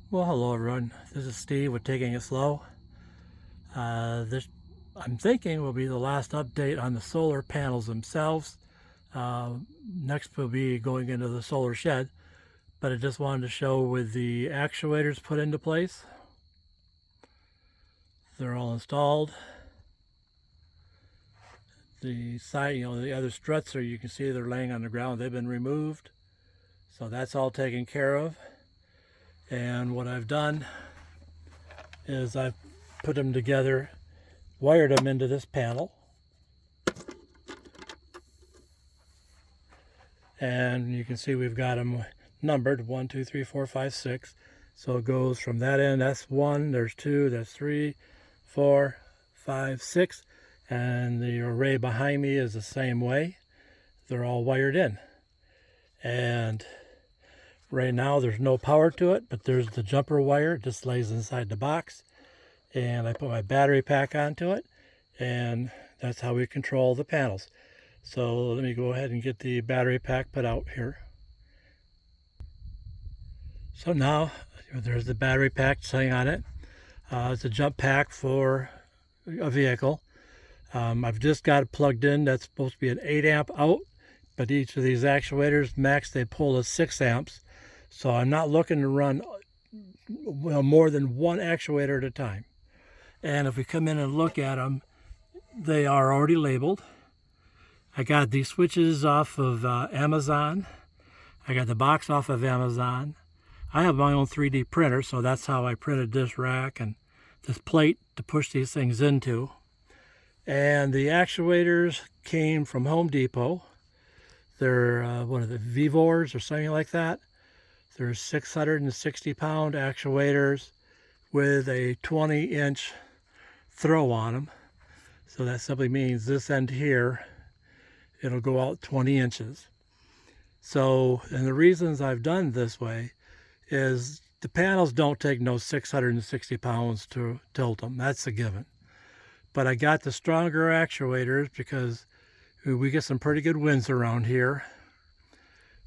Well, hello everyone. This is Steve with Taking It Slow. This, I'm thinking, will be the last update on the solar panels themselves. Next will be going into the solar shed, but I just wanted to show with the actuators put into place. They're all installed. The side, the other struts are, you can see they're laying on the ground. They've been removed. So that's all taken care of. And what I've done is I've put them together, wired them into this panel, and you can see we've got them numbered 1, 2, 3, 4, 5, 6. So it goes from that end. That's 1, there's 2, that's 3, 4, 5, 6, and the array behind me is the same way. They're all wired in, and right now there's no power to it, but there's the jumper wire. It just lays inside the box, and I put my battery pack onto it, and that's how we control the panels. So let me go ahead and get the battery pack put out here. So now there's the battery pack sitting on it. It's a jump pack for a vehicle. I've just got it plugged in. That's supposed to be an 8 amp out, but each of these actuators max they pull is 6 amps. So I'm not looking to run more than one actuator at a time. And if we come in and look at them, they are already labeled. I got these switches off of Amazon. I got the box off of Amazon. I have my own 3D printer, so that's how I printed this rack and this plate to push these things into. And the actuators came from Home Depot. They're, what are the Vivors or something like that? They're 660-pound actuators with a 20-inch throw on them. So that simply means this end here, it'll go out 20 inches. So, and the reasons I've done this way is the panels don't take no 660 pounds to tilt them. That's a given. But I got the stronger actuators because we get some pretty good winds around here.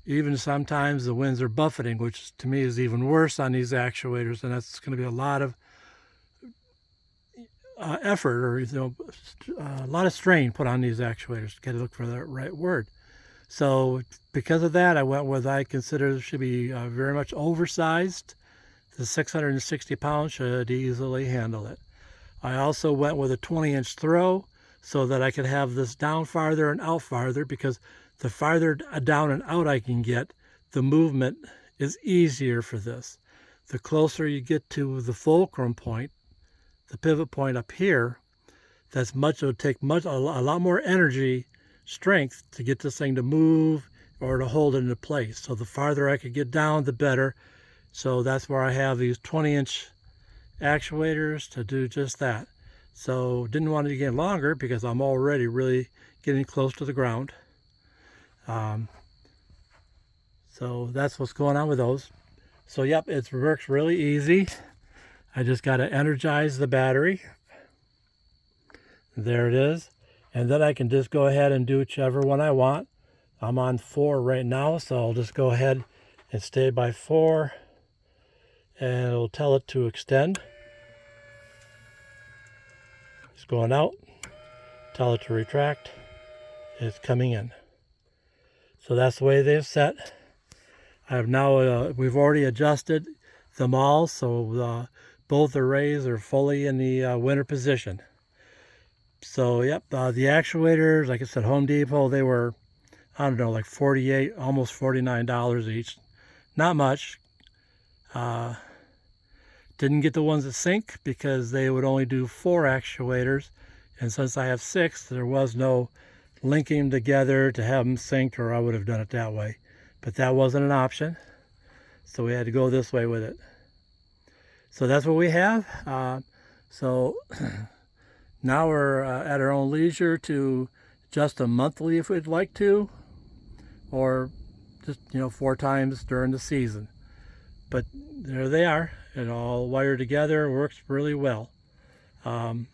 Even sometimes the winds are buffeting, which to me is even worse on these actuators, and that's going to be a lot of effort, or a lot of strain put on these actuators. Got to look for the right word. So because of that, I went with I consider should be very much oversized. The 660 pounds should easily handle it. I also went with a 20-inch throw so that I could have this down farther and out farther, because the farther down and out I can get, the movement is easier for this. The closer you get to the fulcrum point, the pivot point up here, it would take a lot more energy, strength to get this thing to move or to hold it into place. So the farther I could get down, the better. So that's where I have these 20-inch actuators to do just that. So didn't want it to get longer because I'm already really getting close to the ground. So that's what's going on with those. So yep, it works really easy. I just got to energize the battery. There it is. And then I can just go ahead and do whichever one I want. I'm on 4 right now, so I'll just go ahead and stay by 4. And it'll tell it to extend. It's going out. Tell it to retract. It's coming in. So that's the way they've set. I have now, we've already adjusted them all, so both arrays are fully in the winter position. So yep, the actuators, like I said, Home Depot, they were, I don't know, like $48, almost $49 each. Not much. Didn't get the ones that sync because they would only do 4 actuators, and since I have 6, there was no linking them together to have them synced, or I would have done it that way. But that wasn't an option, so we had to go this way with it. So that's what we have. So now we're at our own leisure to adjust them monthly if we'd like to, or just 4 times during the season. But there they are. It all wired together, works really well. And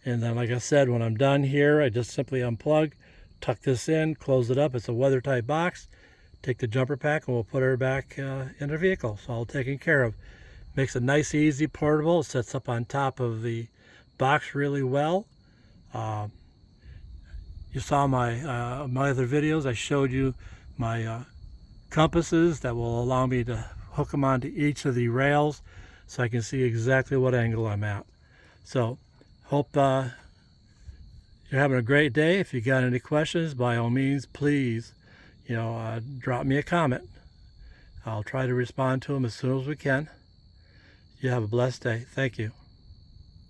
then, like I said, when I'm done here, I just simply unplug, tuck this in, close it up. It's a weather tight box. Take the jumper pack and we'll put her back in the vehicle. It's all taken care of. Makes it nice, easy, portable. It sets up on top of the box really well. You saw my other videos. I showed you my compasses that will allow me to hook them onto each of the rails so I can see exactly what angle I'm at. So hope you're having a great day. If you got any questions, by all means, please, drop me a comment. I'll try to respond to them as soon as we can. You have a blessed day. Thank you.